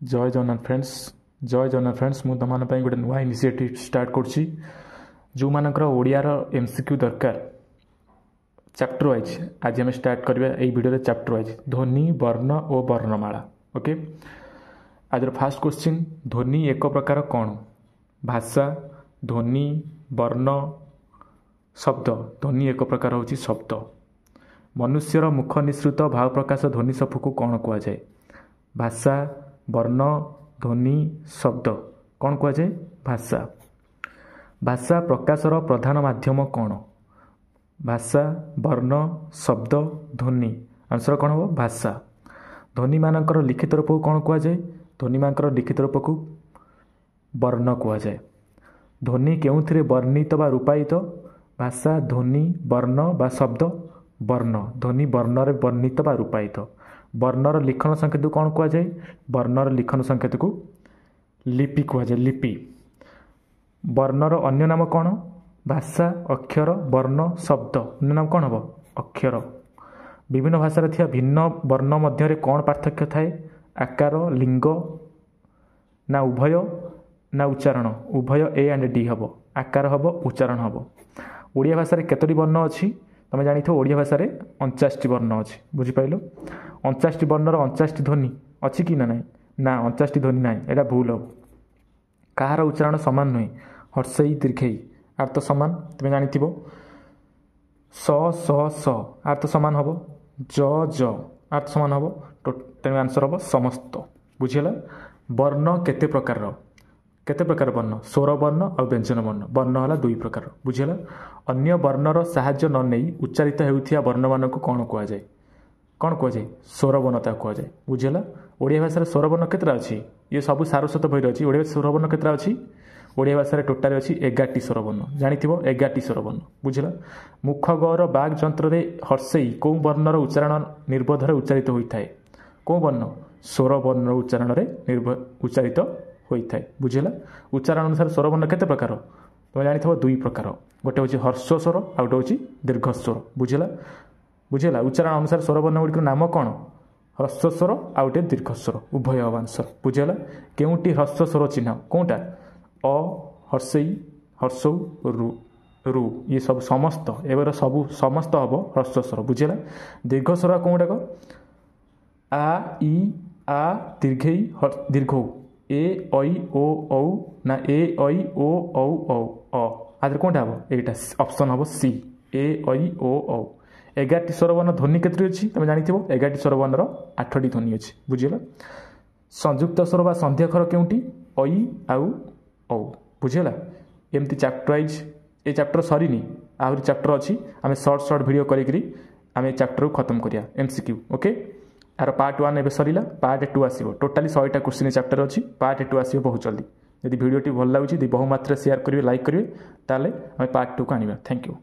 जय जगन्नाथ फ्रेंड्स मु तुम गोटे नुआ इनिशिएटिव स्टार्ट करुँची जो मानकर ओडियार एमसीक्यू दरकार चैप्टर वाइज आज आम स्टार्ट करवा यही वीडियो चैप्टर वाइज ध्वनि वर्ण और वर्णमाला। ओके आज फास्ट क्वेश्चन ध्वनि एक प्रकार कौन भाषा ध्वनि वर्ण शब्द ध्वनि एक प्रकार होची शब्द मनुष्यर मुख निसृत भाव प्रकाश ध्वनि सबू को कौन कह जाए भाषा वर्ण ध्वनि शब्द कौन कह जाए भाषा भाषा प्रकाशर प्रधान माध्यम कौन भाषा वर्ण शब्द ध्वनि आंसर कौन हो भाषा ध्वनि मानकर लिखित रूप को कौन कह जाए ध्वनि मानकर लिखित रूप को वर्ण कह जाए ध्वनि केउथिरे वर्णित बा रूपायित भाषा ध्वनि वर्ण बा शब्द वर्ण ध्वनि वर्णरे वर्णित बा रूपायित वर्णर लिखन संकेत को कौन कह जाए वर्णर लिखन संकेत को लिपि कह जाए लिपि वर्णर अन्य नाम कौन भाषा अक्षर वर्ण शब्द अन्य नाम कौन हम अक्षर विभिन्न भाषा थी भिन्न वर्ण मध्य कौन पार्थक्य थाए आकार लिंग ना उभय ना उच्चारण उभय ए एंड डी हम आकार हम उच्चारण हम ओडिया भाषा केतोटी वर्ण अच्छी तुम जानी ओडिया भाषा 49 वर्ण अच्छी बुझिपाल 49 वर्णर 49 ध्वनि अच्छी कि ना ना 49 ध्वनि ना यहाँ भूल हम कहार उच्चारण सामान नुहे हर्षई दीर्घई आर्थ सामान तुम जानी स स स आर्थ सामान हम ज ज आर्थ सामान हम तेणु आंसर हम समस्त बुझीगला वर्ण केते प्रकार वर्ण स्वर वर्ण और व्यंजन वर्ण है 2 प्रकार बुझीगला अन्य वर्णर साहाय्य न नहीं उच्चारित होउथिया वर्ण मान को कौन कह जाए स्वर वर्ण ता कह जाए बुझीगला ओडिया भाषा स्वर वर्ण केतरा अछि ये सब सारस्वत बही अच्छी ओडिया स्वर वर्ण केतरा अछि ओडिया भाषा टोटाल अच्छी 11टी स्वर वर्ण जानिथिबो 11टी स्वर वर्ण बुझीला मुख गौर बाग जंत्र रे हर्षई को वर्णर उच्चारण निर्बोधरे उच्चारित होइथाय को वर्ण स्वर वर्ण उच्चारण रे उच्चारित होइथाय बुझीला उच्चारण अनुसार स्वर वर्ण केते प्रकार तुम जानिथिबो 2 प्रकार गोटे होची हर्ष स्वर आ गोटे होची दीर्घ स्वर बुझीला उच्चारण अनुसार स्वर वर्ण गुड़िक नाम कौन ह्रस्व स्वर आ गोटे दीर्घ स्वर उभय अवांसर बुझीला केउटी ह्रस्व स्वर चिन्ह कोटा अ हर्षई हर्षौ रु रु ये सब समस्त एबार सब समस्त हम ह्रस्व स्वर बुझीला दीर्घ स्वर कौन गुड़ाक आ इ आ दीर्घई दीर्घ ए ऐ ओ औ ना ए ऐ ओ औ औ अ आदर कौन हम एटा ऑप्शन हम सी ए ऐ ओ औ 11टी स्वर वर्ण ध्वनि केतरी अच्छी तुम जानिथिबो 11टी स्वर वर्णर 8टी ध्वनि अच्छी बुझीला संयुक्त स्वर बा संध्याक्षर केउटी ऐ आउ औ बुझीला एमती चैप्टर वाइज ये चैप्टर सरीनी आहरी चैप्टर अच्छी आम शॉर्ट वीडियो करी आम चैप्टर को खत्म करिया एमसीक्यू ओके यार पार्ट 1 एवं सरीला पार्ट 2 आसो टोटाली 100टा क्वेश्चन चैप्टर अच्छी पार्ट 2 आसो बहुत जल्दी यदि वीडियो भल लगे बहुमात्रा शेयर करेंगे लाइक करेंगे ताले आम पार्ट 2 को आनिबा थैंक यू।